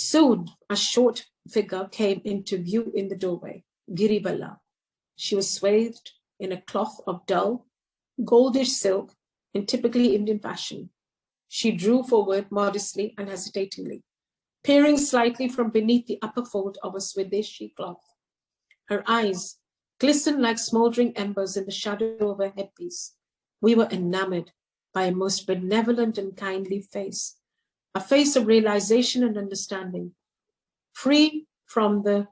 Soon, a short figure came into view in the doorway, Giribala. She was swathed in a cloth of dull, goldish silk in typically Indian fashion. She drew forward modestly and hesitatingly, peering slightly from beneath the upper fold of a Swadeshi cloth. Her eyes glistened like smouldering embers in the shadow of her headpiece. We were enamored by a most benevolent and kindly face, a face of realization and understanding, free from the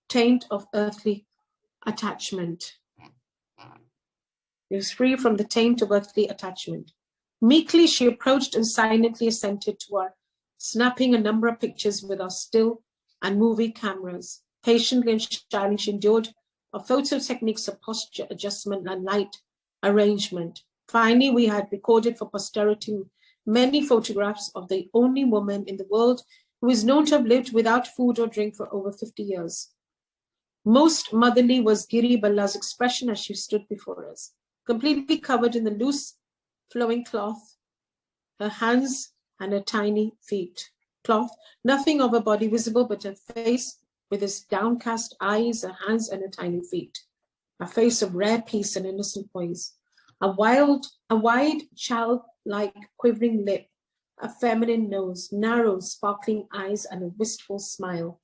taint of earthly attachment. It was free from the taint of earthly attachment. Meekly, she approached and silently assented to our snapping a number of pictures with our still and movie cameras. Patiently and shyly, she endured our photo techniques of posture adjustment and light arrangement. Finally, we had recorded for posterity many photographs of the only woman in the world who is known to have lived without food or drink for over 50 years. Most motherly was Giri Balla's expression as she stood before us, completely covered in the loose, flowing cloth, her hands and her tiny feet. Cloth, nothing of her body visible but her face with its downcast eyes, her hands and her tiny feet. A face of rare peace and innocent poise. A wide, child-like quivering lip, a feminine nose, narrow, sparkling eyes, and a wistful smile.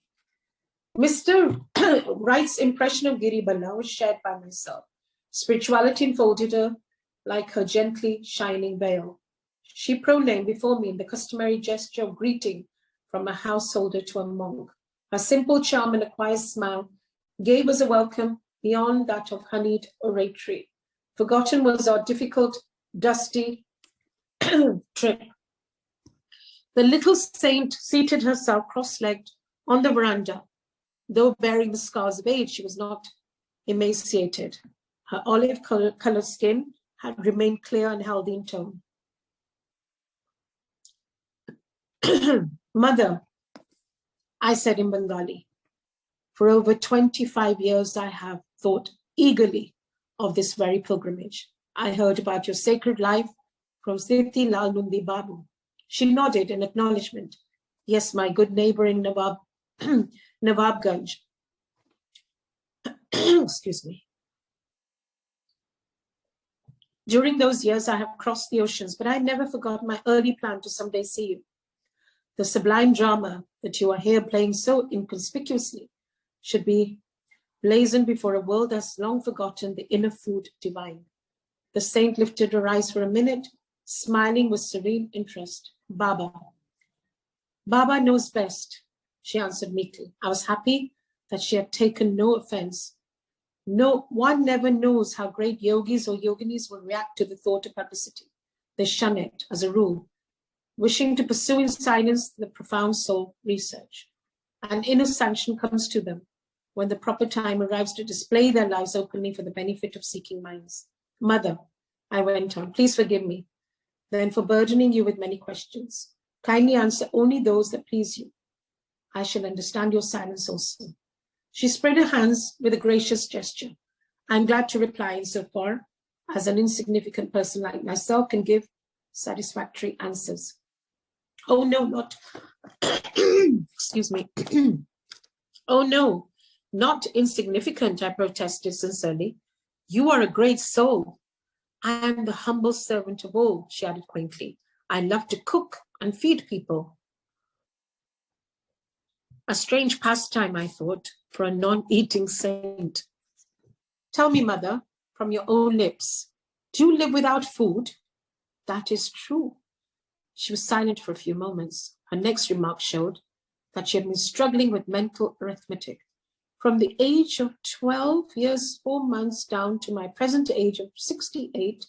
Mr. Wright's impression of Giri Balla was shared by myself. Spirituality enfolded her like her gently shining veil. She proclaimed before me in the customary gesture of greeting from a householder to a monk. Her simple charm and a quiet smile gave us a welcome beyond that of honeyed oratory. Forgotten was our difficult, dusty trip. The little saint seated herself cross-legged on the veranda. Though bearing the scars of age, she was not emaciated. Her olive-colored skin had remained clear and healthy in tone. Mother, I said in Bengali, for over 25 years I have thought eagerly of this very pilgrimage. I heard about your sacred life from Siti Lal Nundi Babu. She nodded in acknowledgement. Yes, my good neighbor in Nawabganj. Excuse me. During those years, I have crossed the oceans, but I never forgot my early plan to someday see you. The sublime drama that you are here playing so inconspicuously should be blazoned before a world that's long forgotten the inner food divine. The saint lifted her eyes for a minute, smiling with serene interest. Baba. Baba knows best, she answered meekly. I was happy that she had taken no offense. No, one never knows how great yogis or yoginis will react to the thought of publicity. They shun it as a rule, wishing to pursue in silence the profound soul research. An inner sanction comes to them when the proper time arrives to display their lives openly for the benefit of seeking minds. Mother, I went on, please forgive me, then for burdening you with many questions. Kindly answer only those that please you. I shall understand your silence also. She spread her hands with a gracious gesture. I'm glad to reply insofar as an insignificant person like myself can give satisfactory answers. Oh, no, not, excuse me. Oh, no, not insignificant, I protested sincerely. You are a great soul. I am the humble servant of all, she added quaintly. I love to cook and feed people. A strange pastime, I thought, for a non-eating saint. Tell me, Mother, from your own lips, do you live without food? That is true. She was silent for a few moments. Her next remark showed that she had been struggling with mental arithmetic. From the age of 12 years, 4 months down to my present age of 68,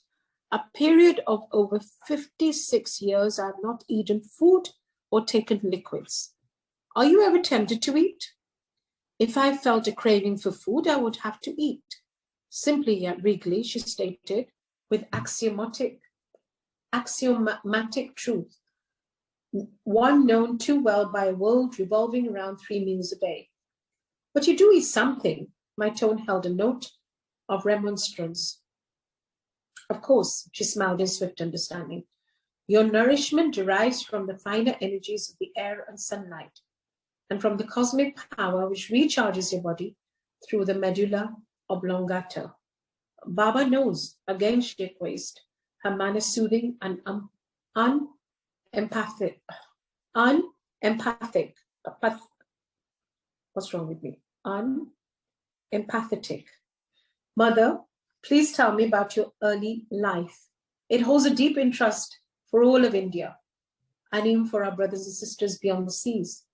a period of over 56 years, I have not eaten food or taken liquids. Are you ever tempted to eat? If I felt a craving for food, I would have to eat. Simply yet regally, she stated, with axiomatic truth, one known too well by a world revolving around 3 meals a day. But you do eat something. My tone held a note of remonstrance. Of course, she smiled in swift understanding. Your nourishment derives from the finer energies of the air and sunlight. and from the cosmic power which recharges your body through the medulla oblongata. Baba knows, again she acquiesced, her manner soothing and unempathic. What's wrong with me? Unempathetic. Mother, please tell me about your early life. It holds a deep interest for all of India and even for our brothers and sisters beyond the seas.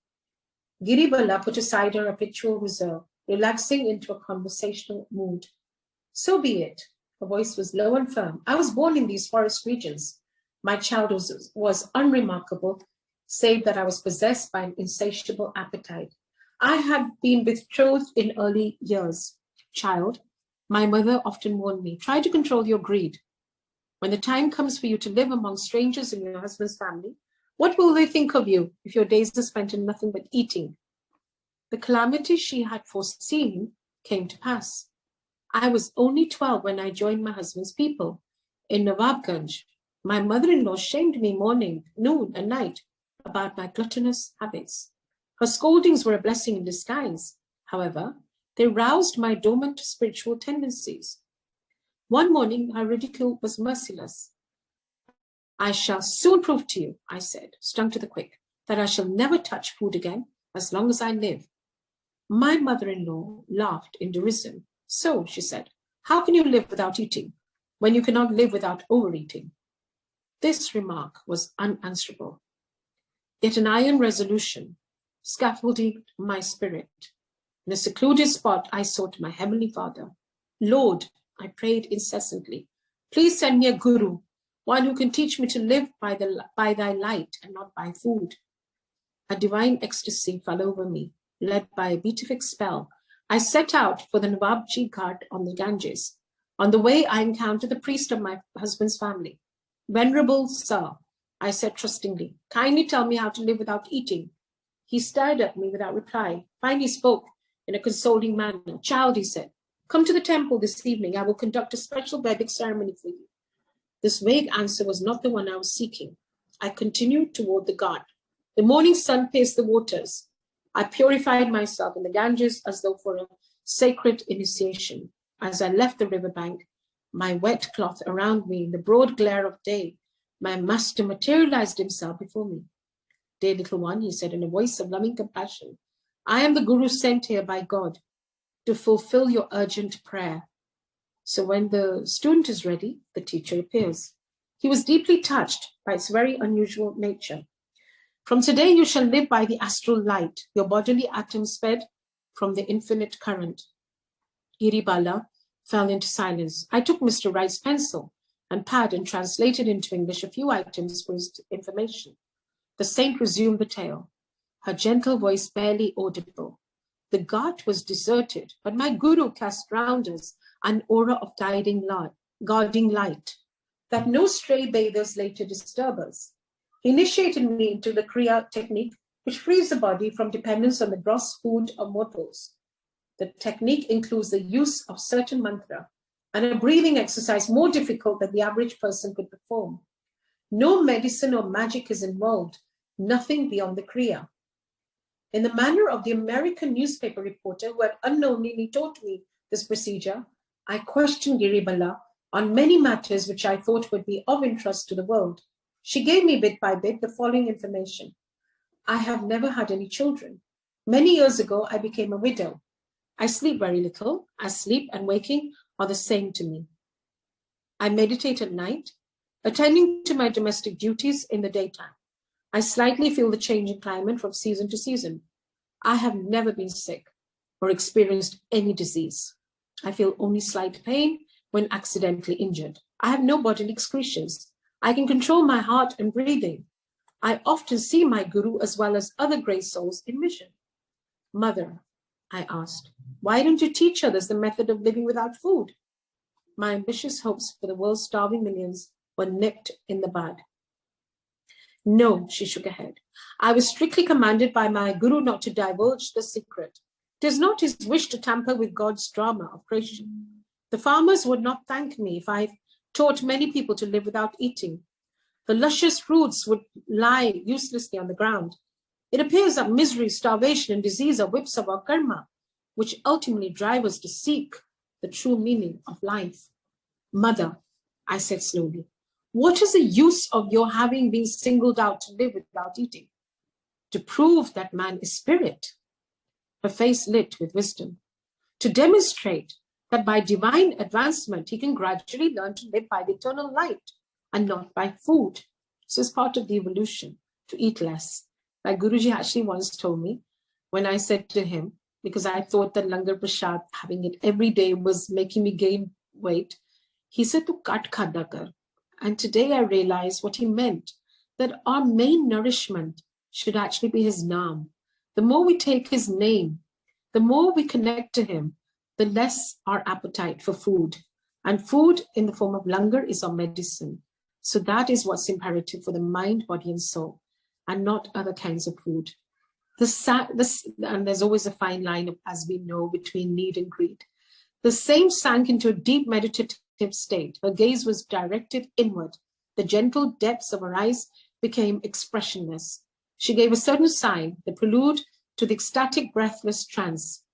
Giribala put aside her habitual reserve, relaxing into a conversational mood. So be it. Her voice was low and firm. I was born in these forest regions. My childhood was unremarkable, save that I was possessed by an insatiable appetite. I had been betrothed in early years. Child, my mother often warned me, try to control your greed. When the time comes for you to live among strangers in your husband's family, what will they think of you if your days are spent in nothing but eating? The calamity she had foreseen came to pass. I was only 12 when I joined my husband's people in Nawabganj. My mother-in-law shamed me morning, noon, and night about my gluttonous habits. Her scoldings were a blessing in disguise. However, they roused my dormant spiritual tendencies. One morning, her ridicule was merciless. I shall soon prove to you, I said, stung to the quick, that I shall never touch food again as long as I live. My mother-in-law laughed in derision. So, she said, how can you live without eating when you cannot live without overeating? This remark was unanswerable. Yet an iron resolution scaffolded my spirit. In a secluded spot, I sought my Heavenly Father. Lord, I prayed incessantly, please send me a guru, one who can teach me to live by thy light and not by food. A divine ecstasy fell over me, led by a beatific spell. I set out for the Nawabji Ghat on the Ganges. On the way, I encountered the priest of my husband's family. Venerable sir, I said trustingly, kindly tell me how to live without eating. He stared at me without reply, finally spoke in a consoling manner. Child, he said, come to the temple this evening. I will conduct a special Vedic ceremony for you. This vague answer was not the one I was seeking. I continued toward the Ghat. The morning sun pierced the waters. I purified myself in the Ganges as though for a sacred initiation. As I left the riverbank, my wet cloth around me in the broad glare of day, my master materialized himself before me. Dear little one, he said in a voice of loving compassion, I am the Guru sent here by God to fulfill your urgent prayer. So when the student is ready, the teacher appears. He was deeply touched by its very unusual nature. From today, you shall live by the astral light, your bodily atoms fed from the infinite current. Giribala fell into silence. I took Mr. Wright's pencil and pad and translated into English a few items for his information. The saint resumed the tale, her gentle voice barely audible. The Ghat was deserted, but my Guru cast round us an aura of guarding light, that no stray bathers later disturb us. He initiated me into the Kriya technique, which frees the body from dependence on the gross food of mortals. The technique includes the use of certain mantra and a breathing exercise more difficult than the average person could perform. No medicine or magic is involved, nothing beyond the Kriya. In the manner of the American newspaper reporter who had unknowingly taught me this procedure, I questioned Giribala on many matters which I thought would be of interest to the world. She gave me bit by bit the following information. I have never had any children. Many years ago, I became a widow. I sleep very little, as sleep and waking are the same to me. I meditate at night, attending to my domestic duties in the daytime. I slightly feel the change in climate from season to season. I have never been sick or experienced any disease. I feel only slight pain when accidentally injured. I have no bodily excretions. I can control my heart and breathing. I often see my Guru as well as other great souls in vision. Mother, I asked, why don't you teach others the method of living without food? My ambitious hopes for the world's starving millions were nipped in the bud. No, she shook her head. I was strictly commanded by my Guru not to divulge the secret. It is not his wish to tamper with God's drama of creation. The farmers would not thank me if I taught many people to live without eating. The luscious fruits would lie uselessly on the ground. It appears that misery, starvation, and disease are whips of our karma, which ultimately drive us to seek the true meaning of life. Mother, I said slowly, what is the use of your having been singled out to live without eating? To prove that man is spirit. Her face lit with wisdom. To demonstrate that by divine advancement, he can gradually learn to live by the eternal light and not by food. So it's part of the evolution, to eat less. Like Guruji actually once told me, when I said to him, because I thought that Langar Prasad, having it every day, was making me gain weight, he said to kat khada kar. And today I realized what he meant, that our main nourishment should actually be his naam. The more we take his name, the more we connect to him, the less our appetite for food. And food in the form of langar is our medicine. So that is what's imperative for the mind, body, and soul, and not other kinds of food. And there's always a fine line, as we know, between need and greed. The saint sank into a deep meditative state. Her gaze was directed inward. The gentle depths of her eyes became expressionless. She gave a certain sign, the prelude to the ecstatic, breathless trance.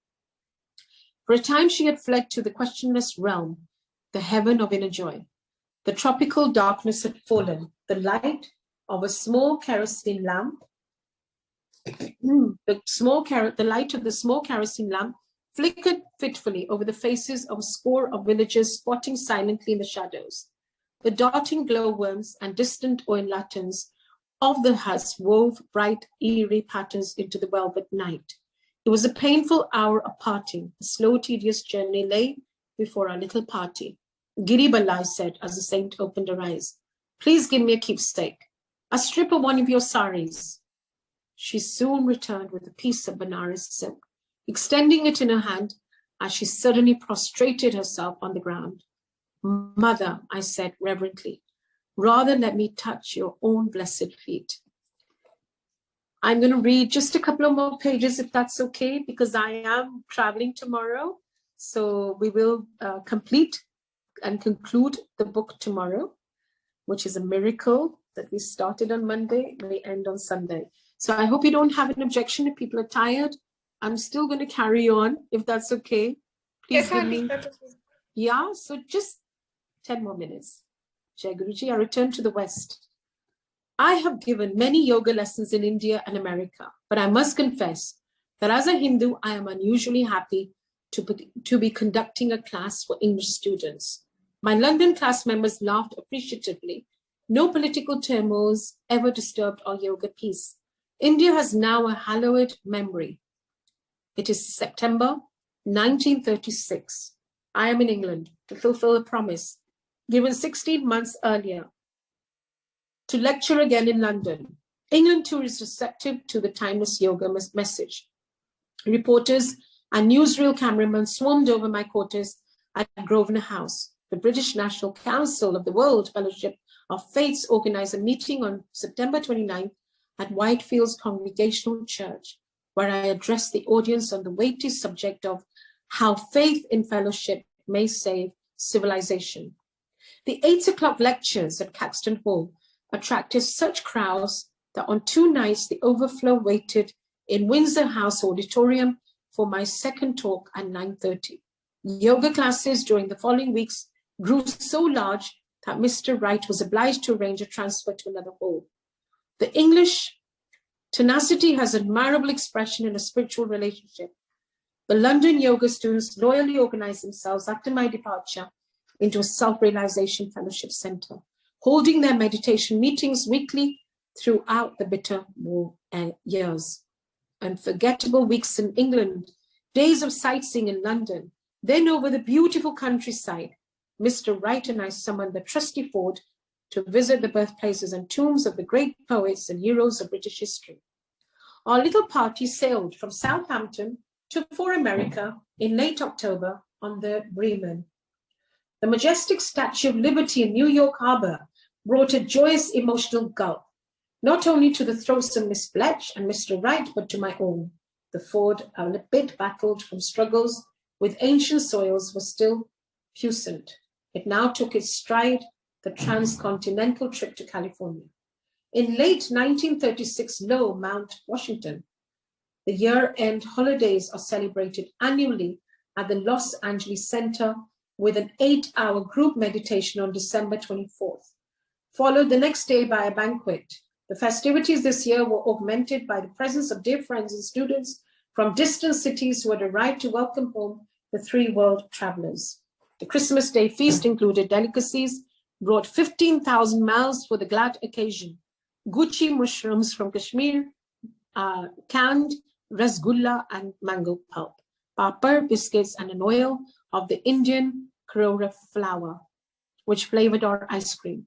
For a time she had fled to the questionless realm, the heaven of inner joy. The tropical darkness had fallen. The light of a small kerosene lamp, the light of the small kerosene lamp flickered fitfully over the faces of a score of villagers squatting silently in the shadows. The darting glowworms and distant oil lanterns of the huts wove bright, eerie patterns into the velvet night. It was a painful hour of parting. A slow, tedious journey lay before our little party. Giri Balai said as the saint opened her eyes, please give me a keepsake, a strip of one of your saris. She soon returned with a piece of Benares silk, extending it in her hand as she suddenly prostrated herself on the ground. Mother, I said reverently, rather let me touch your own blessed feet. I'm going to read just a couple of more pages, if that's okay, because I am traveling tomorrow. So we will complete and conclude the book tomorrow, which is a miracle that we started on Monday, we end on Sunday. So I hope you don't have an objection if people are tired. I'm still going to carry on, if that's okay. Please give me. Yeah, so just 10 more minutes. Jai Guruji, I return to the West. I have given many yoga lessons in India and America, but I must confess that as a Hindu, I am unusually happy to be conducting a class for English students. My London class members laughed appreciatively. No political turmoils ever disturbed our yoga peace. India has now a hallowed memory. It is September 1936. I am in England to fulfill a promise given 16 months earlier to lecture again in London. England too is receptive to the timeless yoga message. Reporters and newsreel cameramen swarmed over my quarters at Grosvenor House. The British National Council of the World Fellowship of Faiths organized a meeting on September 29th at Whitefields Congregational Church, where I addressed the audience on the weighty subject of how faith in fellowship may save civilization. The 8 o'clock lectures at Caxton Hall attracted such crowds that on 2 nights the overflow waited in Windsor House Auditorium for my second talk at 9:30. Yoga classes during the following weeks grew so large that Mr. Wright was obliged to arrange a transfer to another hall. The English tenacity has admirable expression in a spiritual relationship. The London yoga students loyally organized themselves after my departure into a self-realization fellowship center, holding their meditation meetings weekly throughout the bitter war years. Unforgettable weeks in England, days of sightseeing in London, then over the beautiful countryside. Mr. Wright and I summoned the trusty Ford to visit the birthplaces and tombs of the great poets and heroes of British history. Our little party sailed from Southampton for America in late October on the Bremen. The majestic Statue of Liberty in New York Harbor brought a joyous emotional gulp, not only to the throats of Miss Bletch and Mr. Wright, but to my own. The Ford, a bit baffled from struggles with ancient soils, was still puissant. It now took its stride, the transcontinental trip to California. In late 1936, Mount Washington. The year-end holidays are celebrated annually at the Los Angeles Center with an 8-hour group meditation on December 24th, followed the next day by a banquet. The festivities this year were augmented by the presence of dear friends and students from distant cities who had arrived to welcome home the 3 world travelers. The Christmas Day feast included delicacies brought 15,000 miles for the glad occasion. Gucci mushrooms from Kashmir, canned rasgulla and mango pulp, papar, biscuits, and an oil of the Indian Karora flour, which flavored our ice cream.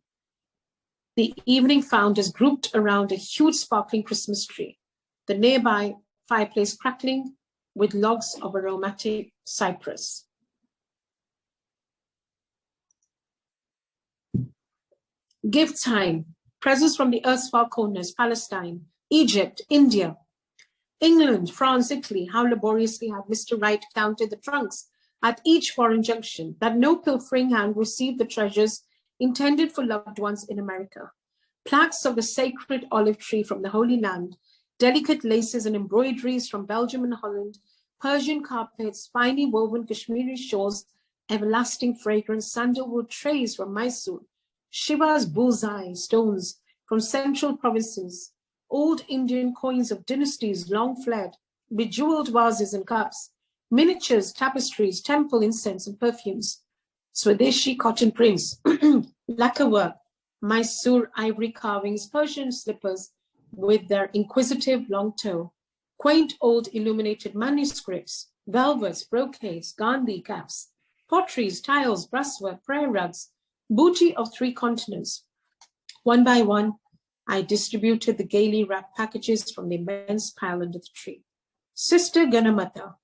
The evening found us grouped around a huge sparkling Christmas tree, the nearby fireplace crackling with logs of aromatic cypress. Gift time. Presents from the earth's far corners, Palestine, Egypt, India, England, France, Italy. How laboriously had Mr. Wright counted the trunks at each foreign junction, that no pilfering hand received the treasures intended for loved ones in America. Plaques of the sacred olive tree from the Holy Land, delicate laces and embroideries from Belgium and Holland, Persian carpets, finely woven Kashmiri shawls, everlasting fragrance, sandalwood trays from Mysore, Shiva's bullseye stones from central provinces, old Indian coins of dynasties long fled, bejeweled vases and cups, miniatures, tapestries, temple incense and perfumes, Swadeshi cotton prints, lacquer work, Mysore ivory carvings, Persian slippers with their inquisitive long toe, quaint old illuminated manuscripts, velvets, brocades, Gandhi caps, potteries, tiles, brasswork, prayer rugs, booty of 3 continents. One by one, I distributed the gaily wrapped packages from the immense pile under the tree. Sister Gyan Mata,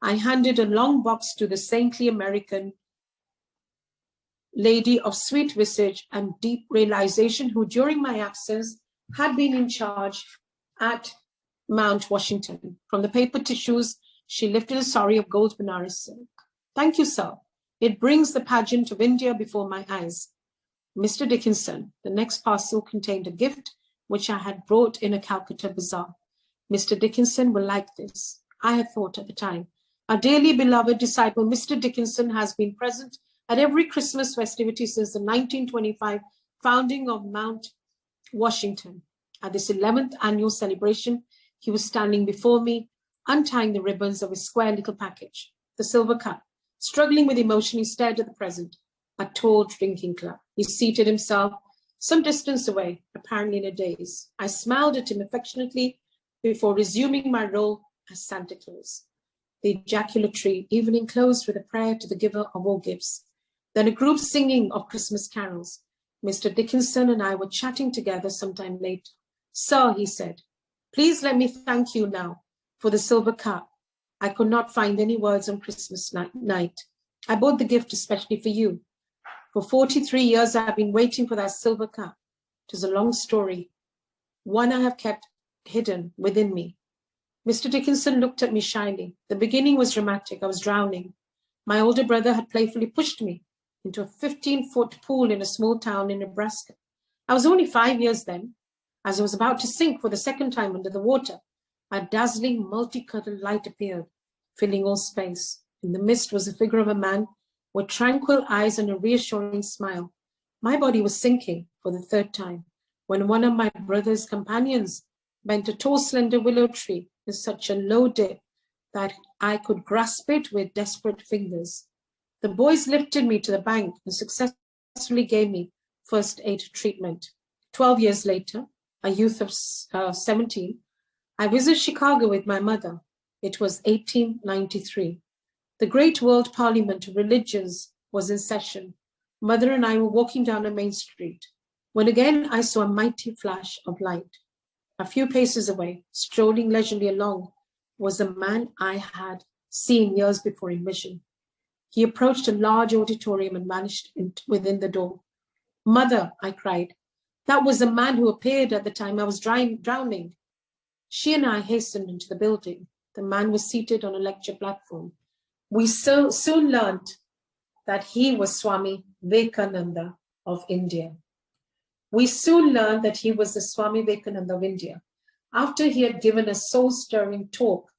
I handed a long box to the saintly American lady of sweet visage and deep realization who, during my absence, had been in charge at Mount Washington. From the paper tissues, she lifted a sari of gold Benares silk. Thank you, sir. It brings the pageant of India before my eyes. Mr. Dickinson, the next parcel contained a gift which I had brought in a Calcutta bazaar. Mr. Dickinson will like this. I had thought at the time. Our dearly beloved disciple, Mr. Dickinson, has been present at every Christmas festivity since the 1925 founding of Mount Washington. At this 11th annual celebration, he was standing before me, untying the ribbons of his square little package, the silver cup. Struggling with emotion, he stared at the present, a tall drinking club. He seated himself some distance away, apparently in a daze. I smiled at him affectionately before resuming my role as Santa Claus. The ejaculatory evening closed with a prayer to the giver of all gifts, then a group singing of Christmas carols. Mr. Dickinson and I were chatting together sometime later. Sir, he said, please let me thank you now for the silver cup. I could not find any words on Christmas night. I bought the gift especially for you. For 43 years, I have been waiting for that silver cup. It is a long story, one I have kept hidden within me. Mr. Dickinson looked at me shyly. The beginning was dramatic. I was drowning. My older brother had playfully pushed me into a 15-foot pool in a small town in Nebraska. I was only 5 years then. As I was about to sink for the second time under the water, a dazzling multicolored light appeared, filling all space. In the mist was the figure of a man with tranquil eyes and a reassuring smile. My body was sinking for the 3rd time when one of my brother's companions bent a tall, slender willow tree in such a low dip that I could grasp it with desperate fingers. The boys lifted me to the bank and successfully gave me first aid treatment. 12 years later, a youth of 17, I visited Chicago with my mother. It was 1893. The great world parliament of religions was in session. Mother and I were walking down a main street when again I saw a mighty flash of light. A few paces away, strolling leisurely along, was a man I had seen years before in vision. He approached a large auditorium and vanished within the door. Mother, I cried, that was the man who appeared at the time I was drowning. She and I hastened into the building. The man was seated on a lecture platform. We soon learned that he was Swami Vivekananda of India. We soon learned that he was the Swami Vivekananda of India. After he had given a soul-stirring talk,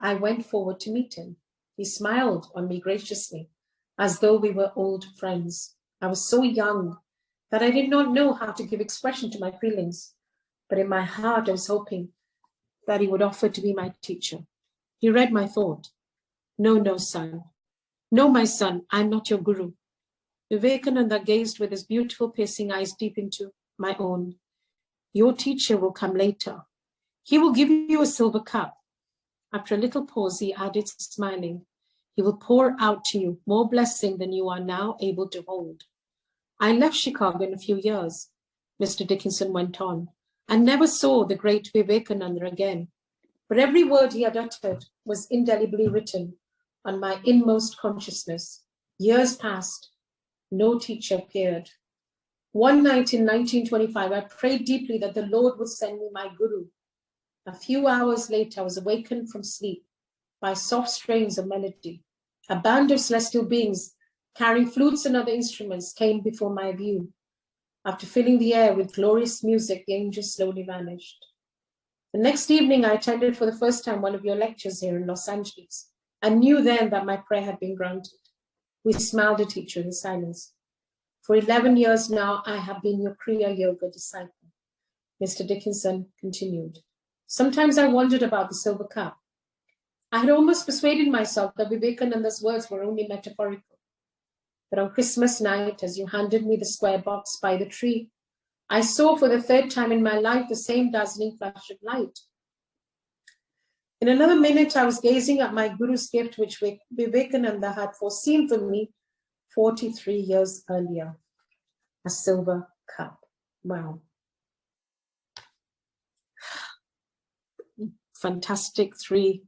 I went forward to meet him. He smiled on me graciously, as though we were old friends. I was so young that I did not know how to give expression to my feelings, but in my heart I was hoping that he would offer to be my teacher. He read my thought. No, son. No, my son, I am not your guru. Vivekananda gazed with his beautiful piercing eyes deep into my own. Your teacher will come later. He will give you a silver cup. After a little pause, he added, smiling, he will pour out to you more blessing than you are now able to hold. I left Chicago in a few years, Mr. Dickinson went on, and never saw the great Vivekananda again. But every word he had uttered was indelibly written on my inmost consciousness. Years passed. No teacher appeared. One night in 1925, I prayed deeply that the Lord would send me my guru. A few hours later, I was awakened from sleep by soft strains of melody. A band of celestial beings carrying flutes and other instruments came before my view. After filling the air with glorious music, the angels slowly vanished. The next evening, I attended for the first time one of your lectures here in Los Angeles. I knew then that my prayer had been granted. We smiled at each other in silence. For 11 years now, I have been your Kriya Yoga disciple. Mr. Dickinson continued. Sometimes I wondered about the silver cup. I had almost persuaded myself that Vivekananda's words were only metaphorical. But on Christmas night, as you handed me the square box by the tree, I saw for the third time in my life the same dazzling flash of light. In another minute, I was gazing at my Guru's gift, which Vivekananda had foreseen for me 43 years earlier, a silver cup. Wow. Fantastic 3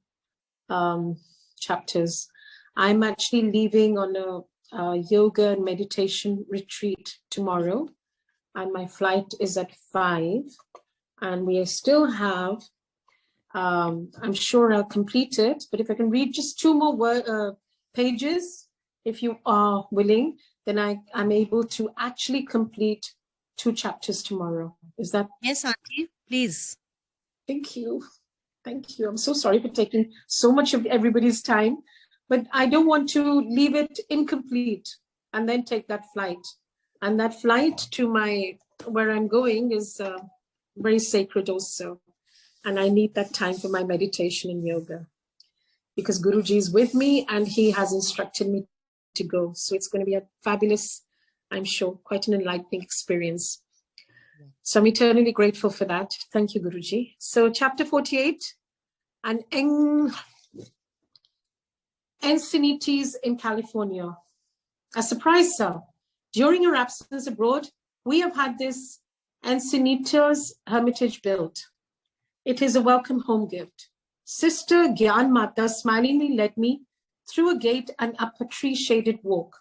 chapters. I'm actually leaving on a yoga and meditation retreat tomorrow, and my flight is at 5, and we still have, I'm sure I'll complete it, but if I can read just 2 more pages, if you are willing, then I'm able to actually complete 2 chapters tomorrow. Is that? Yes, Auntie, please. Thank you. Thank you. I'm so sorry for taking so much of everybody's time, but I don't want to leave it incomplete and then take that flight. And that flight to where I'm going is very sacred also. And I need that time for my meditation and yoga because Guruji is with me and he has instructed me to go. So it's going to be a fabulous, I'm sure, quite an enlightening experience. So I'm eternally grateful for that. Thank you, Guruji. So chapter 48, and Encinitas in California. A surprise, sir. During your absence abroad, we have had this Encinitas hermitage built. It is a welcome home gift. Sister Gyan Mata smilingly led me through a gate and up a tree-shaded walk.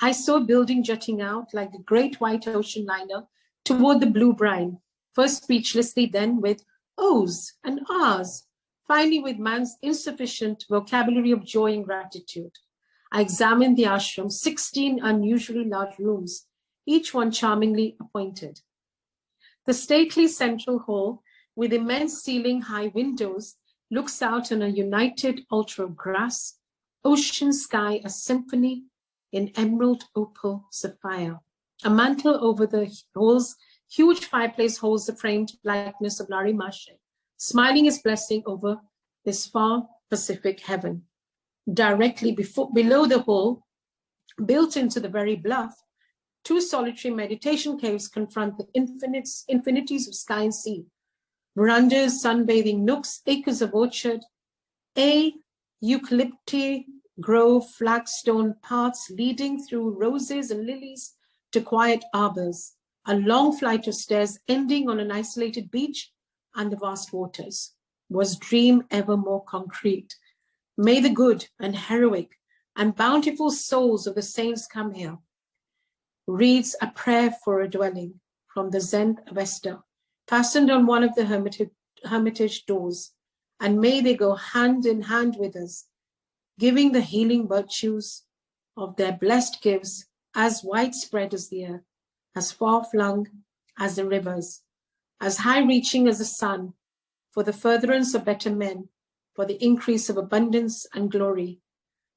I saw a building jutting out like a great white ocean liner toward the blue brine, first speechlessly, then with ohs and ahs, finally with man's insufficient vocabulary of joy and gratitude. I examined the ashram, 16 unusually large rooms, each one charmingly appointed. The stately central hall, with immense ceiling-high windows, looks out on a united altar of grass, ocean sky, a symphony in emerald, opal, sapphire. A mantle over the hall's huge fireplace holds the framed likeness of Nari Mashe, smiling his blessing over this far Pacific heaven. Directly below the hall, built into the very bluff, 2 solitary meditation caves confront the infinities of sky and sea. Verandas, sunbathing nooks, acres of orchard, a eucalypti grove, flagstone paths leading through roses and lilies to quiet arbors, a long flight of stairs ending on an isolated beach and the vast waters. Was dream ever more concrete? May the good and heroic and bountiful souls of the saints come here. Reads a prayer for a dwelling from the Zen Avesta, fastened on one of the hermitage doors, and may they go hand in hand with us, giving the healing virtues of their blessed gifts as widespread as the earth. as far-flung as the rivers, as high-reaching as the sun, for the furtherance of better men, for the increase of abundance and glory.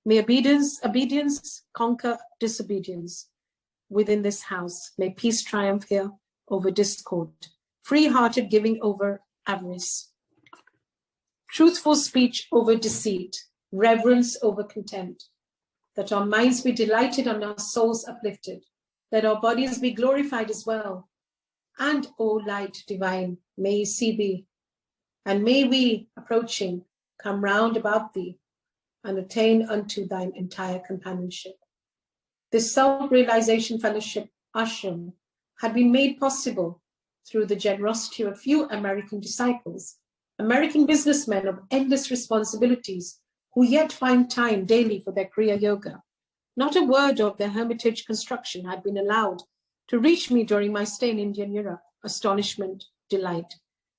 May obedience conquer disobedience within this house. May peace triumph here over discord, free-hearted giving over avarice, truthful speech over deceit, reverence over contempt, that our minds be delighted and our souls uplifted, that our bodies be glorified as well. And, O light divine, may see thee, and may we, approaching, come round about thee, and attain unto thine entire companionship. This self-realization fellowship ashram had been made possible through the generosity of a few American disciples, American businessmen of endless responsibilities, who yet find time daily for their Kriya Yoga. Not a word of their hermitage construction had been allowed to reach me during my stay in India and Europe. Astonishment, delight.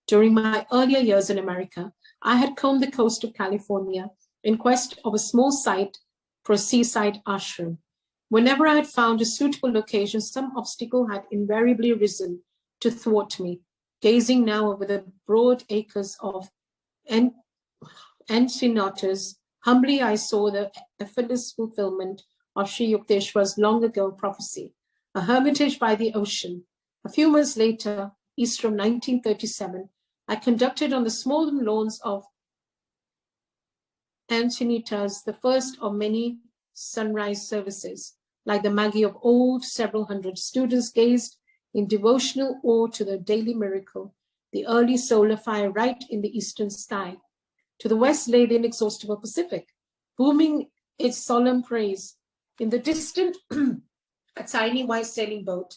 During my earlier years in America, I had combed the coast of California in quest of a small site for a seaside ashram. Whenever I had found a suitable location, some obstacle had invariably risen to thwart me. Gazing now over the broad acres of Encinatas, humbly I saw the effortless fulfillment of Sri Yukteswar's long ago prophecy, a hermitage by the ocean. A few months later, Easter of 1937, I conducted on the small lawns of Encinitas the first of many sunrise services. Like the Magi of old, several hundred students gazed in devotional awe to the daily miracle, the early solar fire right in the eastern sky. To the west lay the inexhaustible Pacific, booming its solemn praise. In the distant, a tiny white sailing boat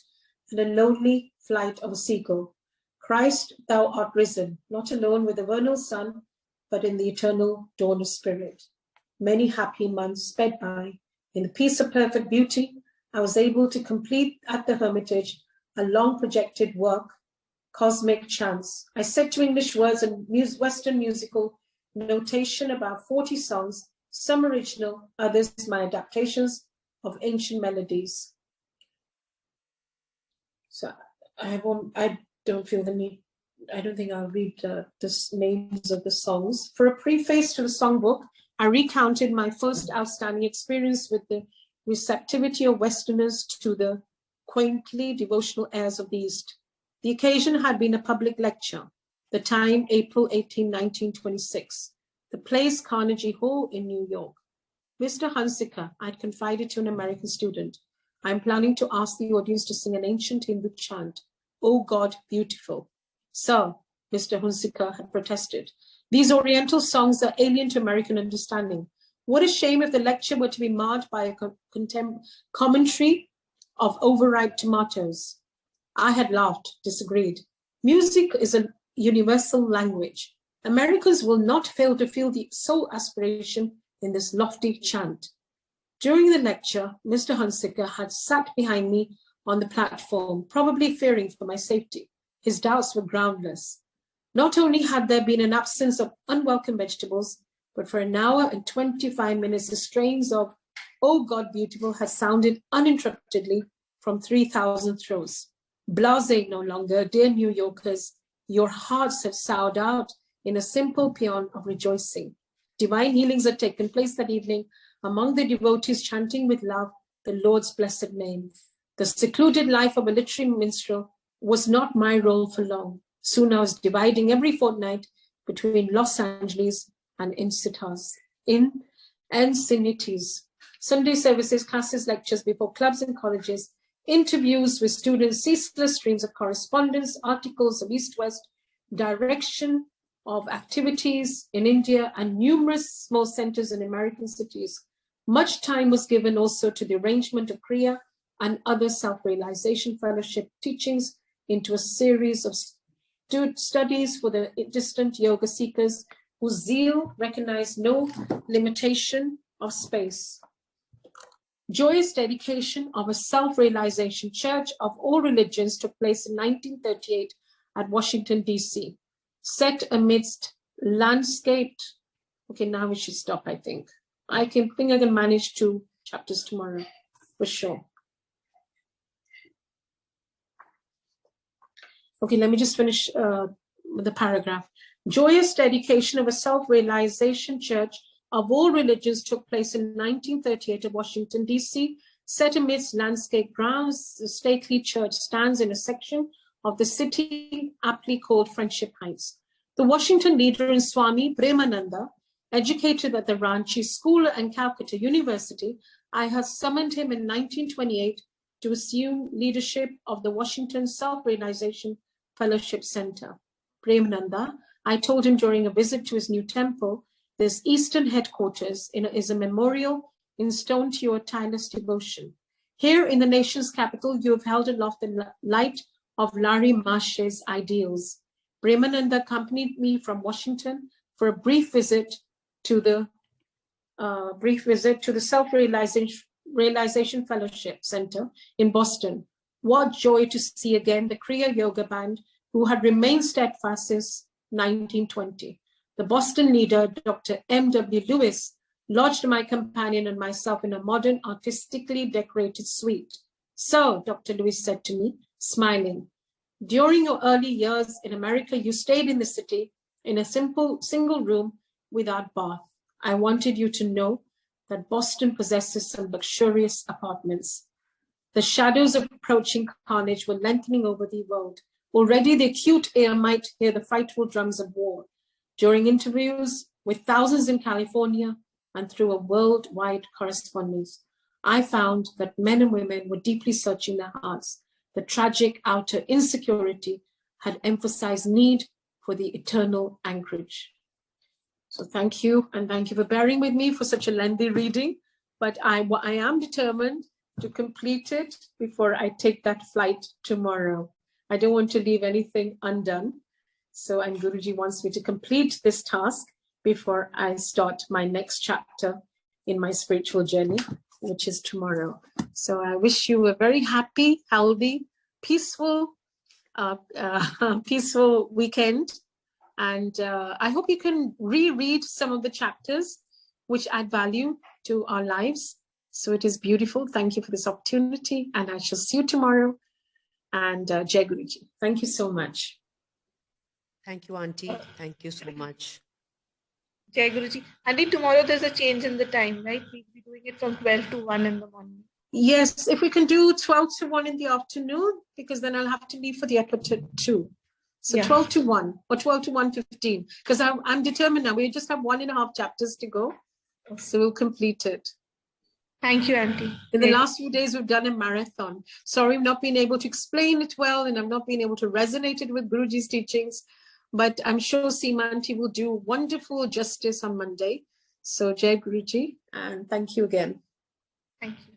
and a lonely flight of a seagull. Christ, thou art risen, not alone with the vernal sun, but in the eternal dawn of spirit. Many happy months sped by. In the peace of perfect beauty, I was able to complete at the Hermitage a long projected work, Cosmic Chants. I set to English words and Western musical notation about 40 songs, some original, others my adaptations of ancient melodies. So I don't feel the need, I don't think I'll read the names of the songs. For a preface to the songbook, I recounted my first outstanding experience with the receptivity of Westerners to the quaintly devotional airs of the East. The occasion had been a public lecture, the time April 18, 1926, the place Carnegie Hall in New York. Mr. Hunsicker, I'd confided to an American student, I'm planning to ask the audience to sing an ancient Hindu chant, "O God, beautiful." Sir, Mr. Hunsicker had protested, these Oriental songs are alien to American understanding. What a shame if the lecture were to be marred by a commentary of overripe tomatoes. I had laughed, disagreed. Music is a universal language. Americans will not fail to feel the soul aspiration in this lofty chant. During the lecture, Mr. Hunsicker had sat behind me on the platform, probably fearing for my safety. His doubts were groundless. Not only had there been an absence of unwelcome vegetables, but for an hour and 25 minutes, the strains of "O God Beautiful" had sounded uninterruptedly from 3,000 throats. Blasé no longer, dear New Yorkers, your hearts have soughed out in a simple paean of rejoicing. Divine healings had taken place that evening among the devotees chanting with love the Lord's blessed name. The secluded life of a literary minstrel was not my role for long. Soon I was dividing every fortnight between Los Angeles and Encinitas. Sunday services, classes, lectures before clubs and colleges, interviews with students, ceaseless streams of correspondence, articles of East-West direction of activities in India, and numerous small centers in American cities. Much time was given also to the arrangement of Kriya and other self-realization fellowship teachings into a series of studies for the distant yoga seekers whose zeal recognized no limitation of space. Joyous dedication of a self-realization church of all religions took place in 1938 at Washington, D.C., set amidst landscaped. Okay, now we should stop, I think. I think I can manage 2 chapters tomorrow, for sure. Okay, let me just finish the paragraph. Joyous dedication of a self-realization church of all religions took place in 1938 at Washington, D.C. Set amidst landscape grounds, the stately church stands in a section of the city aptly called Friendship Heights. The Washington leader in Swami Premananda, educated at the Ranchi School and Calcutta University, I had summoned him in 1928 to assume leadership of the Washington Self-Realization Fellowship Center. Premananda, I told him during a visit to his new temple, this Eastern headquarters is a memorial in stone to your tireless devotion. Here in the nation's capital, you have held aloft the light of Larry Marsh's ideals. Premananda accompanied me from Washington for a brief visit to the Self-Realization Fellowship Center in Boston. What joy to see again the Kriya Yoga band who had remained steadfast since 1920. The Boston leader, Dr. M.W. Lewis, lodged my companion and myself in a modern, artistically decorated suite. So, Dr. Lewis said to me, smiling, during your early years in America, you stayed in the city in a single room without bath. I wanted you to know that Boston possesses some luxurious apartments. The shadows of approaching carnage were lengthening over the world. Already the acute ear might hear the frightful drums of war. During interviews with thousands in California and through a worldwide correspondence, I found that men and women were deeply searching their hearts. The tragic outer insecurity had emphasized need for the eternal anchorage. So thank you, and thank you for bearing with me for such a lengthy reading, but I am determined to complete it before I take that flight tomorrow. I don't want to leave anything undone. So, and Guruji wants me to complete this task before I start my next chapter in my spiritual journey, which is tomorrow. So I wish you a very happy, healthy, peaceful weekend. And I hope you can reread some of the chapters which add value to our lives. So it is beautiful. Thank you for this opportunity. And I shall see you tomorrow. And Jai Guruji. Thank you so much. Thank you, Auntie. Thank you so much. Jai Guruji. Auntie, tomorrow there's a change in the time, right? We'll be doing it from 12 to 1 in the morning. Yes, if we can do 12 to 1 in the afternoon, because then I'll have to leave for the airport too. So yeah. 12 to 1 or 12 to 1:15, because I'm determined now. We just have 1.5 chapters to go. So we'll complete it. Thank you, Auntie. In the last few days, we've done a marathon. Sorry, I've not been able to explain it well, and I've not been able to resonate it with Guruji's teachings. But I'm sure Seema Auntie will do wonderful justice on Monday. So Jai Guruji, and thank you again. Thank you.